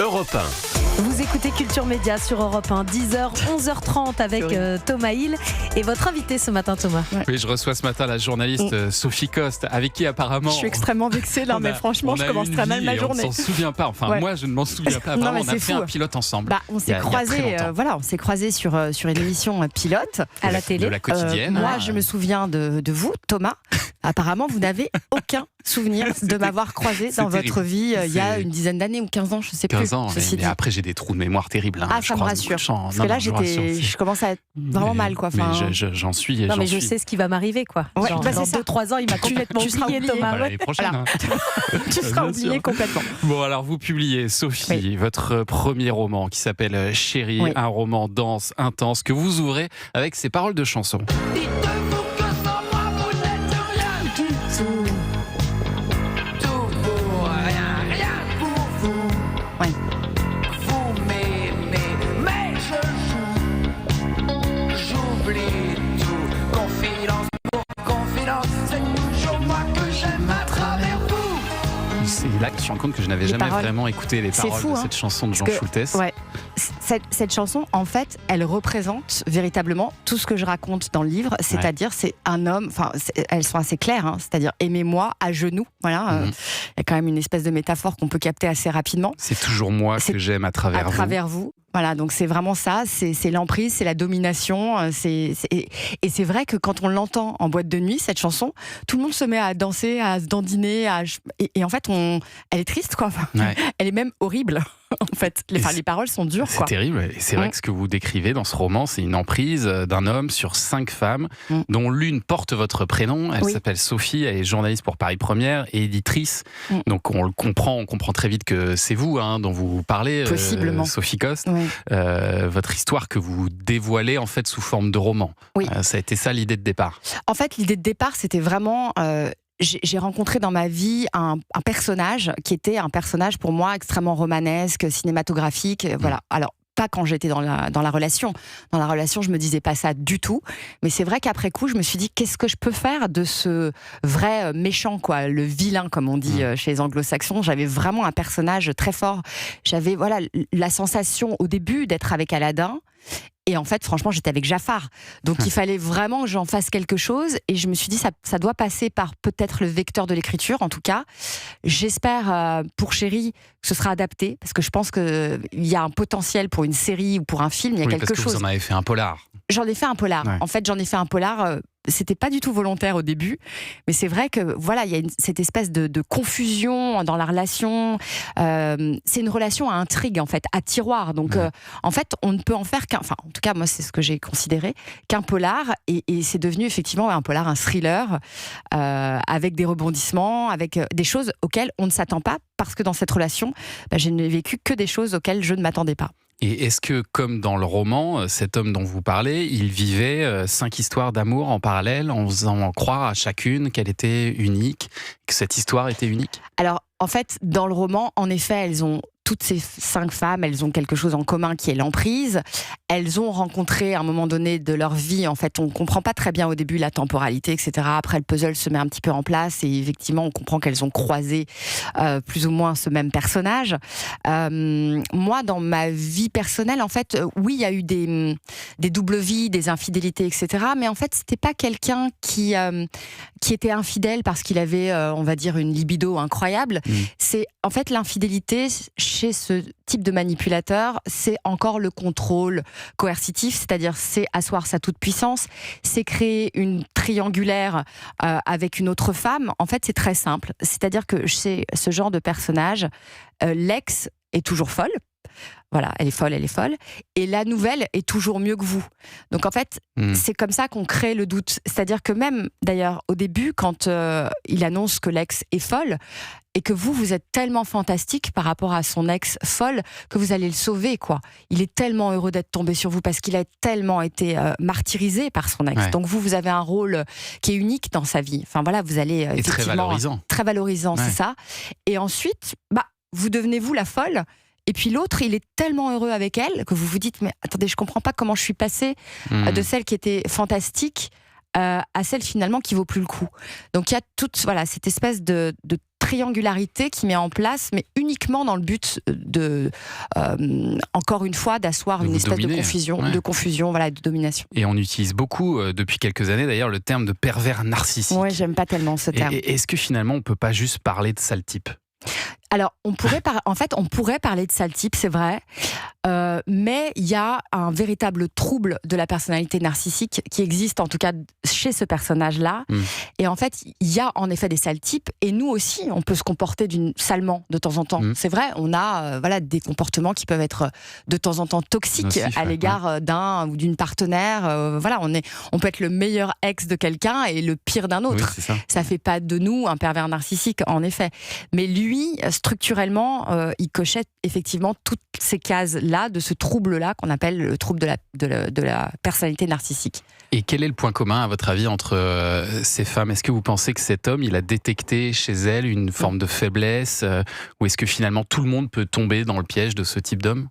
Europe 1. Vous écoutez Culture Média sur Europe 1, 10h, 11h30 avec Thomas Hill et votre invité ce matin, Thomas. Oui, je reçois ce matin la journaliste Sophie Coste, avec qui apparemment... Je suis extrêmement vexée là, mais franchement, je commence très mal ma journée. On ne s'en souvient pas, moi je ne m'en souviens pas. Non, on a fait un fou. pilote ensemble. On s'est croisés sur une émission pilote à la télé. De la quotidienne. Moi, je me souviens de vous, Thomas. Apparemment, vous n'avez aucun souvenir de m'avoir croisé dans votre vie il y a une dizaine d'années ou 15 ans, je ne sais plus. 15 ans, mais après j'ai des trous de mémoire terribles. Ah, ça me rassure. Parce que là, je commence à être vraiment mal, quoi. Mais j'en suis. Non, mais je sais ce qui va m'arriver, quoi. Ouais, dans 2-3 ans, il m'a complètement oublié, Thomas. L'année prochaine. Tu seras oublié complètement. Bon, alors vous publiez, Sophie, votre premier roman qui s'appelle Chérie, un roman dense, intense, que vous ouvrez avec ces paroles de chansons. C'est là que je me rends compte que je n'avais jamais vraiment écouté les paroles de cette chanson de Jean Schultes. Ouais. Cette chanson, en fait, elle représente véritablement tout ce que je raconte dans le livre, c'est-à-dire c'est un homme, elles sont assez claires, c'est-à-dire aimez-moi à genoux, voilà. Il y a quand même une espèce de métaphore qu'on peut capter assez rapidement. C'est toujours moi que j'aime à travers vous. Voilà, donc c'est vraiment ça, c'est l'emprise, c'est la domination, et c'est vrai que quand on l'entend en boîte de nuit, cette chanson, tout le monde se met à danser, à se dandiner, et en fait, elle est triste, quoi. Elle est même horrible. En fait, les paroles sont dures. C'est terrible, et c'est vrai que ce que vous décrivez dans ce roman, c'est une emprise d'un homme sur 5 femmes, dont l'une porte votre prénom. Elle s'appelle Sophie, elle est journaliste pour Paris Première et éditrice. Donc on comprend très vite que c'est vous dont vous parlez, Sophie Coste. Votre histoire que vous dévoilez en fait sous forme de roman. Ça a été ça l'idée de départ. En fait, l'idée de départ, c'était vraiment... J'ai rencontré dans ma vie un personnage qui était un personnage pour moi extrêmement romanesque, cinématographique. Voilà. Alors, pas quand j'étais dans la relation. Dans la relation, je me disais pas ça du tout. Mais c'est vrai qu'après coup, je me suis dit, qu'est-ce que je peux faire de ce vrai méchant, quoi, le vilain, comme on dit chez les anglo-saxons. J'avais vraiment un personnage très fort. J'avais la sensation au début d'être avec Aladdin. Et en fait, franchement, j'étais avec Jafar. Donc, il fallait vraiment que j'en fasse quelque chose. Et je me suis dit, ça doit passer par peut-être le vecteur de l'écriture, en tout cas. J'espère, pour Chérie, que ce sera adapté. Parce que je pense qu'il y a un potentiel pour une série ou pour un film. Il y a quelque chose. Parce que vous en avez fait un polar. J'en ai fait un polar. En fait, j'en ai fait un polar... C'était pas du tout volontaire au début, mais c'est vrai que il y a cette espèce de confusion dans la relation. C'est une relation à intrigue, en fait, à tiroir. Donc, en fait, on ne peut en faire en tout cas, moi, c'est ce que j'ai considéré, qu'un polar, et c'est devenu effectivement un polar, un thriller, avec des rebondissements, avec des choses auxquelles on ne s'attend pas, parce que dans cette relation, je n'ai vécu que des choses auxquelles je ne m'attendais pas. Et est-ce que, comme dans le roman, cet homme dont vous parlez, il vivait 5 histoires d'amour en parallèle, en faisant croire à chacune qu'elle était unique, que cette histoire était unique ? Alors, en fait, dans le roman, en effet, toutes ces 5 femmes, elles ont quelque chose en commun qui est l'emprise. Elles ont rencontré à un moment donné de leur vie, en fait, on ne comprend pas très bien au début la temporalité, etc. Après, le puzzle se met un petit peu en place et effectivement, on comprend qu'elles ont croisé plus ou moins ce même personnage. Moi, dans ma vie personnelle, en fait, oui, il y a eu des doubles vies, des infidélités, etc. Mais en fait, c'était pas quelqu'un qui était infidèle parce qu'il avait, on va dire, une libido incroyable. C'est, en fait, l'infidélité chez ce type de manipulateur, c'est encore le contrôle coercitif, c'est-à-dire c'est asseoir sa toute-puissance, c'est créer une triangulaire avec une autre femme. En fait, c'est très simple. C'est-à-dire que chez ce genre de personnage, l'ex est toujours folle. Voilà, elle est folle. Et la nouvelle est toujours mieux que vous. Donc en fait, c'est comme ça qu'on crée le doute. C'est-à-dire que même, d'ailleurs, au début, quand il annonce que l'ex est folle, et que vous êtes tellement fantastique par rapport à son ex folle, que vous allez le sauver, quoi. Il est tellement heureux d'être tombé sur vous, parce qu'il a tellement été martyrisé par son ex. Donc vous avez un rôle qui est unique dans sa vie. Enfin voilà, vous allez et très valorisant. Très valorisant, c'est ça. Et ensuite, vous devenez vous la folle. Et puis l'autre, il est tellement heureux avec elle que vous vous dites, mais attendez, je comprends pas comment je suis passée de celle qui était fantastique à celle finalement qui vaut plus le coup. Donc il y a toute cette espèce de triangularité qui met en place, mais uniquement dans le but de, encore une fois, d'asseoir une espèce de confusion, de domination. Et on utilise beaucoup, depuis quelques années d'ailleurs, le terme de pervers narcissique. Oui, j'aime pas tellement ce terme. Et est-ce que finalement on peut pas juste parler de sale type ? Alors, on pourrait parler de sale type, c'est vrai, mais il y a un véritable trouble de la personnalité narcissique qui existe en tout cas chez ce personnage-là. Et en fait, il y a en effet des sales types, et nous aussi, on peut se comporter salement de temps en temps. C'est vrai, on a des comportements qui peuvent être de temps en temps toxiques nocifs, à l'égard d'un ou d'une partenaire. On peut être le meilleur ex de quelqu'un et le pire d'un autre. Oui, ça fait pas de nous un pervers narcissique, en effet. Mais lui, structurellement, il cochait effectivement toutes ces cases-là, de ce trouble-là qu'on appelle le trouble de la personnalité narcissique. Et quel est le point commun, à votre avis, entre ces femmes ? Est-ce que vous pensez que cet homme, il a détecté chez elle une forme de faiblesse, ou est-ce que finalement tout le monde peut tomber dans le piège de ce type d'homme ?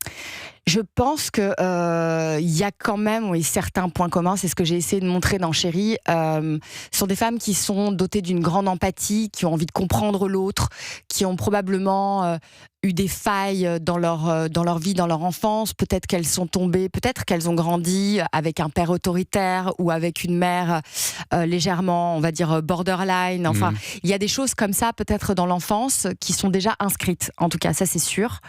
Je pense qu'il y a quand même certains points communs, c'est ce que j'ai essayé de montrer dans Chérie. Ce sont des femmes qui sont dotées d'une grande empathie, qui ont envie de comprendre l'autre, qui ont probablement eu des failles dans leur vie, dans leur enfance. Peut-être qu'elles sont tombées, peut-être qu'elles ont grandi avec un père autoritaire ou avec une mère légèrement, on va dire, borderline. Enfin, il y a des choses comme ça, peut-être dans l'enfance, qui sont déjà inscrites. En tout cas, ça c'est sûr.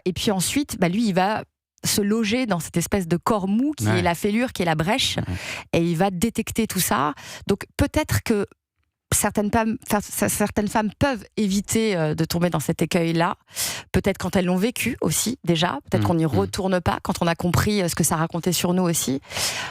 Et puis ensuite, lui, il va se loger dans cette espèce de corps mou qui est la fêlure, qui est la brèche, et il va détecter tout ça. Donc peut-être que certaines femmes peuvent éviter de tomber dans cet écueil-là, peut-être quand elles l'ont vécu aussi déjà, peut-être qu'on n'y retourne pas quand on a compris ce que ça racontait sur nous aussi,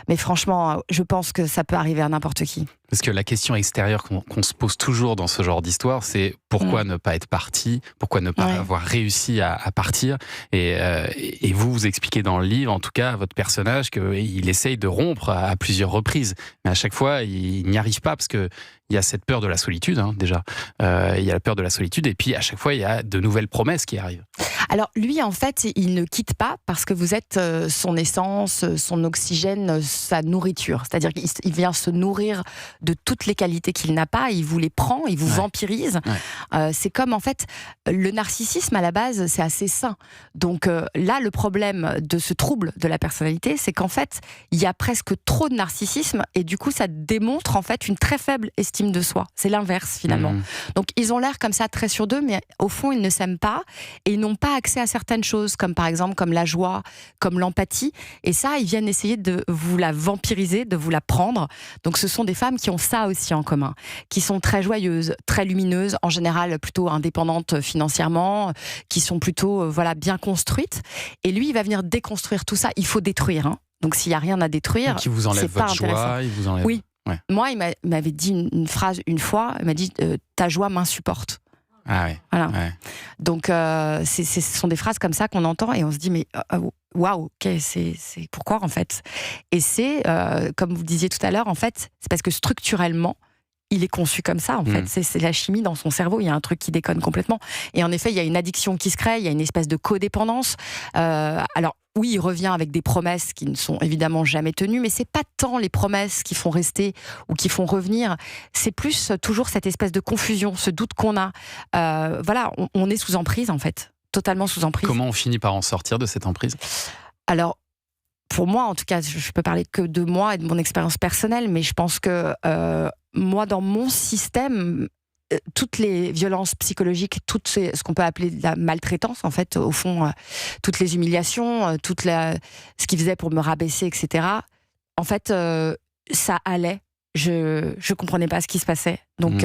mais franchement, je pense que ça peut arriver à n'importe qui. Parce que la question extérieure qu'on se pose toujours dans ce genre d'histoire, c'est pourquoi ne pas être parti, pourquoi ne pas avoir réussi à partir. Et vous expliquez dans le livre, en tout cas, votre personnage, qu'il essaye de rompre à plusieurs reprises. Mais à chaque fois, il n'y arrive pas parce que il y a cette peur de la solitude, déjà. Il y a la peur de la solitude, et puis à chaque fois, il y a de nouvelles promesses qui arrivent. Alors lui, en fait, il ne quitte pas parce que vous êtes son essence, son oxygène, sa nourriture. C'est-à-dire qu'il vient se nourrir de toutes les qualités qu'il n'a pas, il vous les prend, il vous vampirise. C'est comme, en fait, le narcissisme, à la base, c'est assez sain. Donc là, le problème de ce trouble de la personnalité, c'est qu'en fait, il y a presque trop de narcissisme, et du coup, ça démontre, en fait, une très faible estime de soi. C'est l'inverse, finalement. Donc, ils ont l'air comme ça, très sûrs d'eux, mais au fond, ils ne s'aiment pas, et ils n'ont pas accès à certaines choses, comme par exemple, comme la joie, comme l'empathie. Et ça, ils viennent essayer de vous la vampiriser, de vous la prendre. Donc, ce sont des femmes qui ont ça aussi en commun, qui sont très joyeuses, très lumineuses, en général plutôt indépendantes financièrement, qui sont plutôt bien construites. Et lui, il va venir déconstruire tout ça. Il faut détruire. Donc, s'il n'y a rien à détruire, qui vous enlève votre joie, il vous enlève... Oui. Ouais. Moi, il m'avait dit une phrase une fois, il m'a dit « ta joie m'insupporte ». Ah oui. Voilà. Ouais. Donc, ce sont des phrases comme ça qu'on entend et on se dit mais waouh, c'est pourquoi en fait. Et c'est comme vous disiez tout à l'heure, en fait, c'est parce que structurellement, il est conçu comme ça, en fait. C'est la chimie dans son cerveau, il y a un truc qui déconne complètement. Et en effet, il y a une addiction qui se crée, il y a une espèce de codépendance. Alors, oui, il revient avec des promesses qui ne sont évidemment jamais tenues, mais c'est pas tant les promesses qui font rester ou qui font revenir, c'est plus toujours cette espèce de confusion, ce doute qu'on a. On est sous emprise, en fait, totalement sous emprise. Comment on finit par en sortir de cette emprise ? Alors, pour moi, en tout cas, je peux parler que de moi et de mon expérience personnelle, mais je pense que moi, dans mon système, toutes les violences psychologiques, ce qu'on peut appeler de la maltraitance, en fait, au fond, toutes les humiliations, ce qu'ils faisaient pour me rabaisser, etc. En fait, ça allait. Je comprenais pas ce qui se passait. Donc,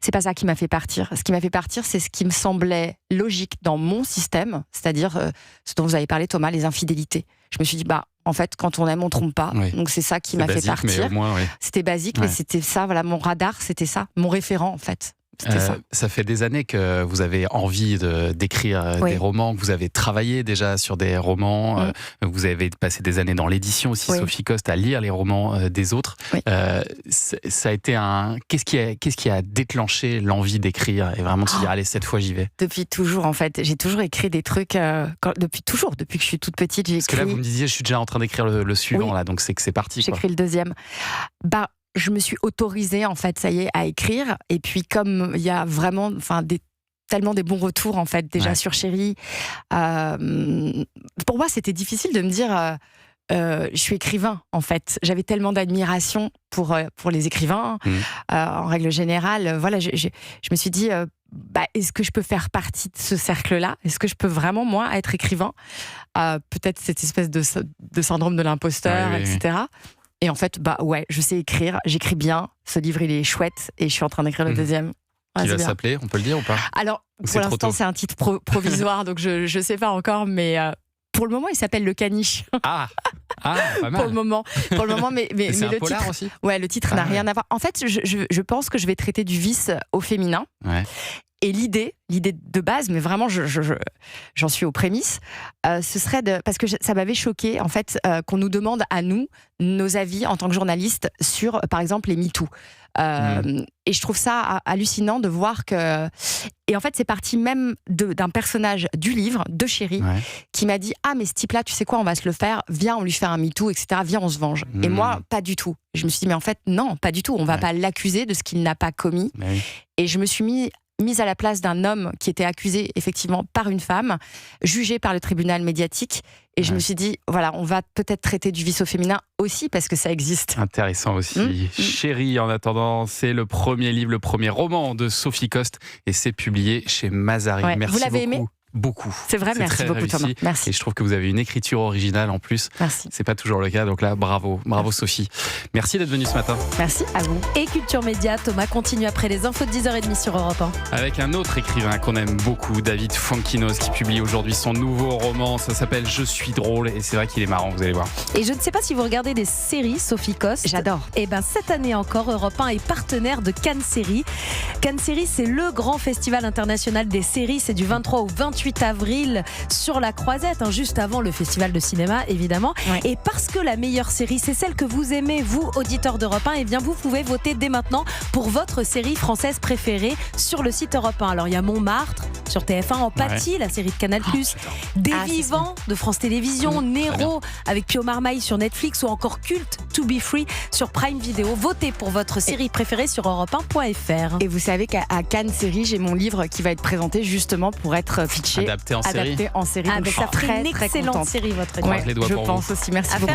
c'est pas ça qui m'a fait partir. Ce qui m'a fait partir, c'est ce qui me semblait logique dans mon système, c'est-à-dire ce dont vous avez parlé, Thomas, les infidélités. Je me suis dit, en fait, quand on aime, on trompe pas. Oui. Donc c'est ça qui m'a fait partir. Mais au moins, C'était basique, mais c'était ça, mon radar, c'était ça, mon référent, en fait. Ça fait des années que vous avez envie d'écrire des romans, que vous avez travaillé déjà sur des romans, vous avez passé des années dans l'édition aussi, Sophie Coste, à lire les romans des autres. Ça a été qu'est-ce qui a déclenché l'envie d'écrire et vraiment de se dire allez, cette fois j'y vais? Depuis toujours en fait, j'ai toujours écrit des trucs, depuis que je suis toute petite, j'ai écrit. Parce que là vous me disiez je suis déjà en train d'écrire le suivant là, donc c'est que c'est parti. J'écris le deuxième. Je me suis autorisée, en fait, ça y est, à écrire. Et puis, comme il y a vraiment tellement des bons retours, en fait, déjà sur Chérie, pour moi, c'était difficile de me dire... je suis écrivain, en fait. J'avais tellement d'admiration pour les écrivains. En règle générale, voilà, je me suis dit... est-ce que je peux faire partie de ce cercle-là? Est-ce que je peux vraiment, moi, être écrivain? Peut-être cette espèce de syndrome de l'imposteur, etc. Et en fait, je sais écrire, j'écris bien, ce livre il est chouette et je suis en train d'écrire le deuxième. Qui va s'appeler, on peut le dire ou pas? Alors, pour l'instant, c'est un titre provisoire, donc je sais pas encore, mais pour le moment, il s'appelle Le Caniche. Pas mal. Pour le moment, mais c'est un le polar titre aussi. Ouais, le titre n'a rien à voir. En fait, je pense que je vais traiter du vice au féminin. Ouais. Et l'idée de base, mais vraiment, j'en suis aux prémices, ce serait parce que ça m'avait choqué, en fait, qu'on nous demande à nous, nos avis en tant que journalistes sur, par exemple, les MeToo. Et je trouve ça hallucinant de voir que... Et en fait, c'est parti même d'un personnage du livre, de Chérie, qui m'a dit « Ah, mais ce type-là, tu sais quoi, on va se le faire, viens, on lui fait un MeToo, etc. Viens, on se venge. » Et moi, pas du tout. Je me suis dit « Mais en fait, non, pas du tout. On va pas l'accuser de ce qu'il n'a pas commis. » Et je me suis mise à la place d'un homme qui était accusé effectivement par une femme, jugé par le tribunal médiatique. Et je me suis dit, voilà, on va peut-être traiter du vice au féminin aussi, parce que ça existe. Intéressant aussi. Chérie, en attendant, c'est le premier livre, le premier roman de Sophie Coste, et c'est publié chez Mazarine. Merci Vous l'avez beaucoup. aimé ? Beaucoup. C'est vrai, merci beaucoup réussi. Thomas. Merci. Et je trouve que vous avez une écriture originale en plus. Merci. C'est pas toujours le cas, donc là, bravo Sophie. Merci d'être venue ce matin. Merci à vous. Et Culture Média, Thomas continue après les infos de 10h30 sur Europe 1. Avec un autre écrivain qu'on aime beaucoup, David Fonkinos, qui publie aujourd'hui son nouveau roman. Ça s'appelle Je suis drôle, et c'est vrai qu'il est marrant, vous allez voir. Et je ne sais pas si vous regardez des séries, Sophie Coste. J'adore. Et cette année encore, Europe 1 est partenaire de Cannes Séries. Cannes Séries, c'est le grand festival international des séries. C'est du 23 au 28 avril sur la Croisette, juste avant le festival de cinéma, évidemment. Et parce que la meilleure série, c'est celle que vous aimez, vous, auditeurs d'Europe 1, et bien vous pouvez voter dès maintenant pour votre série française préférée sur le site Europe 1. Alors, il y a Montmartre sur TF1, Empathie, la série de Canal+, Des Vivants de France Télévisions, Nero avec Pio Marmaille sur Netflix, ou encore Culte, To Be Free sur Prime Video. Votez pour votre série préférée sur europe1.fr. Et vous savez qu'à Cannes Série, j'ai mon livre qui va être présenté justement pour être pitché. Adapté en série. Donc ça ferait une excellente série, votre livre. Je croise les doigts pour vous. Je pense aussi. Merci beaucoup.